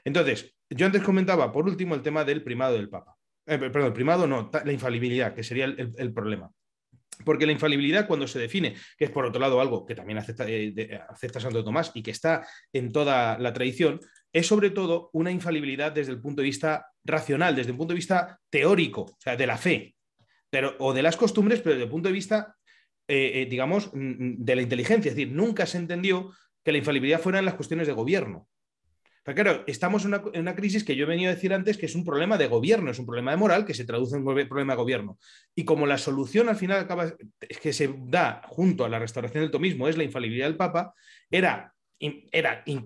Entonces, yo antes comentaba, por último, el tema del primado del Papa. Perdón, el primado no, la infalibilidad, que sería el problema. Porque la infalibilidad, cuando se define, que es por otro lado algo que también acepta Santo Tomás y que está en toda la tradición, es sobre todo una infalibilidad desde el punto de vista racional, desde el punto de vista teórico, o sea, de la fe, o de las costumbres, pero desde el punto de vista, digamos, de la inteligencia. Es decir, nunca se entendió que la infalibilidad fuera en las cuestiones de gobierno. Pero claro, estamos en una crisis que yo he venido a decir antes que es un problema de gobierno, es un problema de moral que se traduce en un problema de gobierno. Y como la solución al final es que se da junto a la restauración del tomismo es la infalibilidad del Papa, era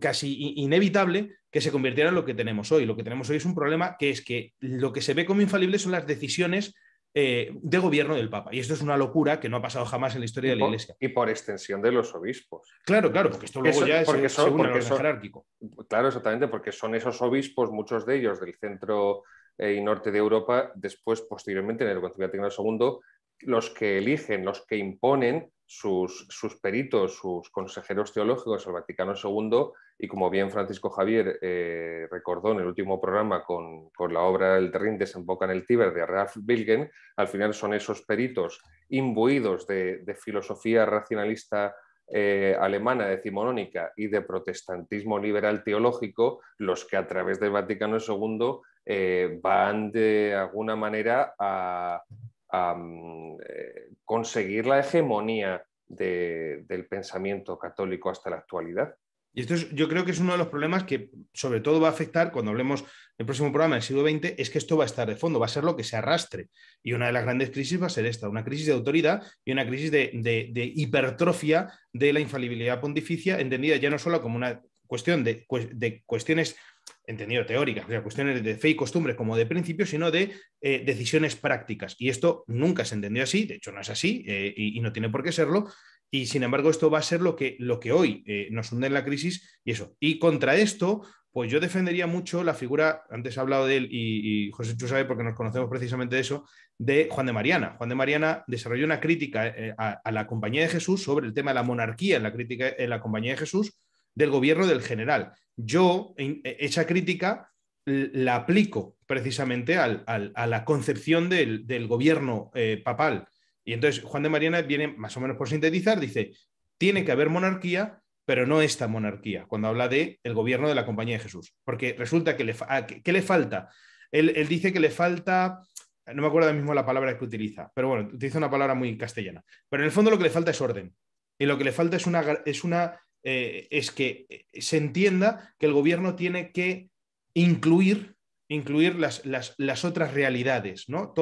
casi inevitable que se convirtiera en lo que tenemos hoy. Lo que tenemos hoy es un problema que es que lo que se ve como infalible son las decisiones de gobierno del Papa. Y esto es una locura que no ha pasado jamás en la historia de la Iglesia. Y por extensión de los obispos. Claro, porque esto luego ya se une al orden jerárquico. Claro, exactamente, porque son esos obispos, muchos de ellos del centro y norte de Europa, después, posteriormente, en el Concilio Vaticano II, los que eligen, los que imponen sus peritos, sus consejeros teológicos al Vaticano II, y como bien Francisco Javier recordó en el último programa con la obra El Rin desemboca en el Tíber de Ralph Bilgen, al final son esos peritos imbuidos de filosofía racionalista alemana decimonónica y de protestantismo liberal teológico, los que a través del Vaticano II van de alguna manera a conseguir la hegemonía del pensamiento católico hasta la actualidad. Y esto yo creo que es uno de los problemas que sobre todo va a afectar cuando hablemos el próximo programa del siglo XX, es que esto va a estar de fondo, va a ser lo que se arrastre. Y una de las grandes crisis va a ser esta, una crisis de autoridad y una crisis de hipertrofia de la infalibilidad pontificia, entendida ya no solo como una cuestión de cuestiones, entendido teóricas, o sea, cuestiones de fe y costumbres como de principios, sino de decisiones prácticas. Y esto nunca se entendió así, de hecho no es así y no tiene por qué serlo. Y sin embargo, esto va a ser lo que hoy nos hunde en la crisis y eso. Y contra esto, pues yo defendería mucho la figura, antes he hablado de él y José Chu sabe porque nos conocemos precisamente de eso, de Juan de Mariana. Juan de Mariana desarrolló una crítica a la Compañía de Jesús sobre el tema de la monarquía en la Compañía de Jesús del gobierno del general. Yo esa crítica la aplico precisamente a la concepción del gobierno papal. Y entonces Juan de Mariana viene más o menos por sintetizar, dice, tiene que haber monarquía, pero no esta monarquía, cuando habla del gobierno de la Compañía de Jesús. Porque resulta que ¿qué le falta? Él dice que le falta, no me acuerdo ahora mismo la palabra que utiliza, pero bueno, utiliza una palabra muy castellana. Pero en el fondo lo que le falta es orden. Y lo que le falta es que se entienda que el gobierno tiene que incluir las otras realidades, ¿no?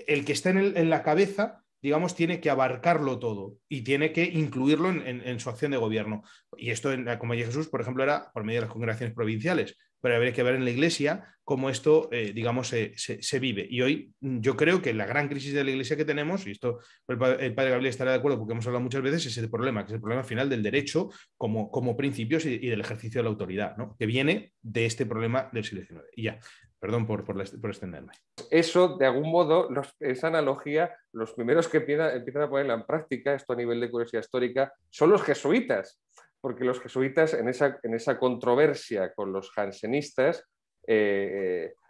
El que está en la cabeza, digamos, tiene que abarcarlo todo y tiene que incluirlo en su acción de gobierno. Y esto en la Compañía de Jesús, por ejemplo, era por medio de las congregaciones provinciales, pero habría que ver en la Iglesia cómo esto, digamos, se vive. Y hoy yo creo que la gran crisis de la Iglesia que tenemos, y esto el padre Gabriel estará de acuerdo porque hemos hablado muchas veces, es el problema, que es el problema final del derecho como principios y del ejercicio de la autoridad, ¿no? Que viene de este problema del siglo XIX. Y ya, perdón por extenderme. Eso, de algún modo, esa analogía, los primeros que empiezan a ponerla en práctica, esto a nivel de curiosidad histórica, son los jesuitas, porque los jesuitas en esa controversia con los jansenistas,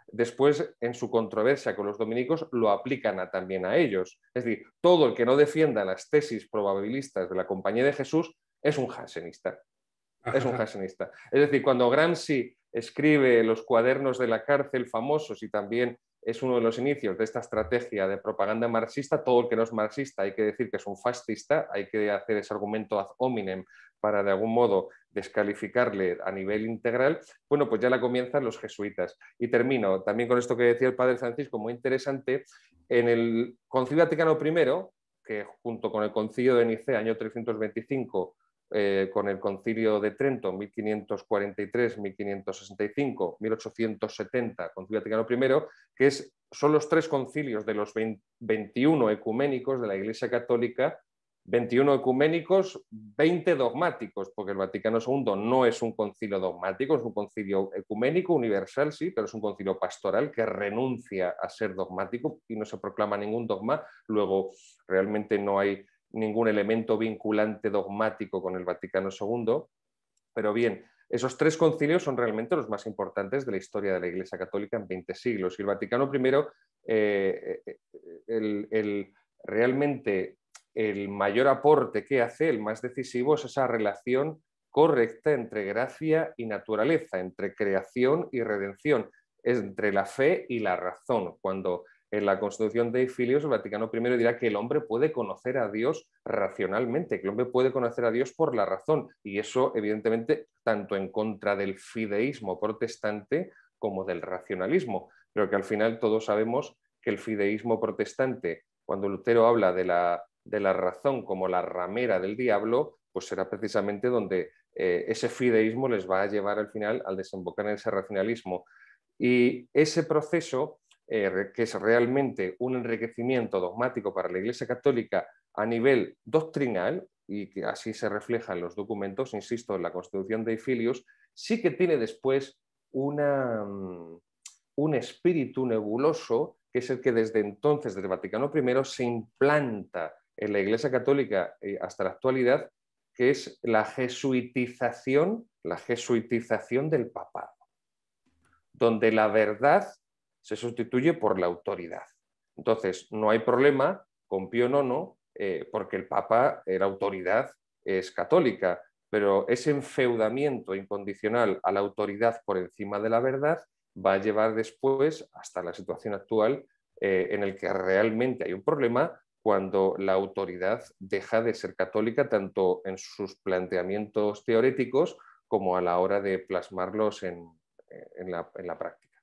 después en su controversia con los dominicos lo aplican también a ellos. Es decir, todo el que no defienda las tesis probabilistas de la Compañía de Jesús es un jansenista. Es un jansenista. Es decir, cuando Gramsci escribe los cuadernos de la cárcel famosos y también es uno de los inicios de esta estrategia de propaganda marxista, todo el que no es marxista hay que decir que es un fascista, hay que hacer ese argumento ad hominem para de algún modo descalificarle a nivel integral, bueno, pues ya la comienzan los jesuitas. Y termino también con esto que decía el padre Francisco, muy interesante, en el Concilio Vaticano I, que junto con el Concilio de Nicea, año 325, con el Concilio de Trento, 1543, 1565, 1870, Concilio Vaticano I, que son los tres concilios de los 21 ecuménicos de la Iglesia Católica, 21 ecuménicos, 20 dogmáticos, porque el Vaticano II no es un concilio dogmático, es un concilio ecuménico, universal, sí, pero es un concilio pastoral que renuncia a ser dogmático y no se proclama ningún dogma. Luego, realmente no hay ningún elemento vinculante dogmático con el Vaticano II. Pero bien, Esos 3 concilios son realmente los más importantes de la historia de la Iglesia Católica en 20 siglos. Y el Vaticano I, realmente el mayor aporte que hace, el más decisivo, es esa relación correcta entre gracia y naturaleza, entre creación y redención, entre la fe y la razón. Cuando en la Constitución Dei Filius el Vaticano I dirá que el hombre puede conocer a Dios racionalmente, que el hombre puede conocer a Dios por la razón, y eso evidentemente tanto en contra del fideísmo protestante como del racionalismo, pero que al final todos sabemos que el fideísmo protestante, cuando Lutero habla de la razón como la ramera del diablo, pues será precisamente donde ese fideísmo les va a llevar al final al desembocar en ese racionalismo. Y ese proceso, que es realmente un enriquecimiento dogmático para la Iglesia Católica a nivel doctrinal, y que así se refleja en los documentos, insisto, en la Constitución Dei Filius, sí que tiene después un espíritu nebuloso, que es el que desde entonces, desde Vaticano I, se implanta en la Iglesia Católica hasta la actualidad, que es la jesuitización del papado, donde la verdad se sustituye por la autoridad. Entonces, no hay problema con Pío IX, porque el Papa, la autoridad es católica, pero ese enfeudamiento incondicional a la autoridad por encima de la verdad va a llevar después hasta la situación actual, en el que realmente hay un problema cuando la autoridad deja de ser católica tanto en sus planteamientos teóricos como a la hora de plasmarlos en la práctica.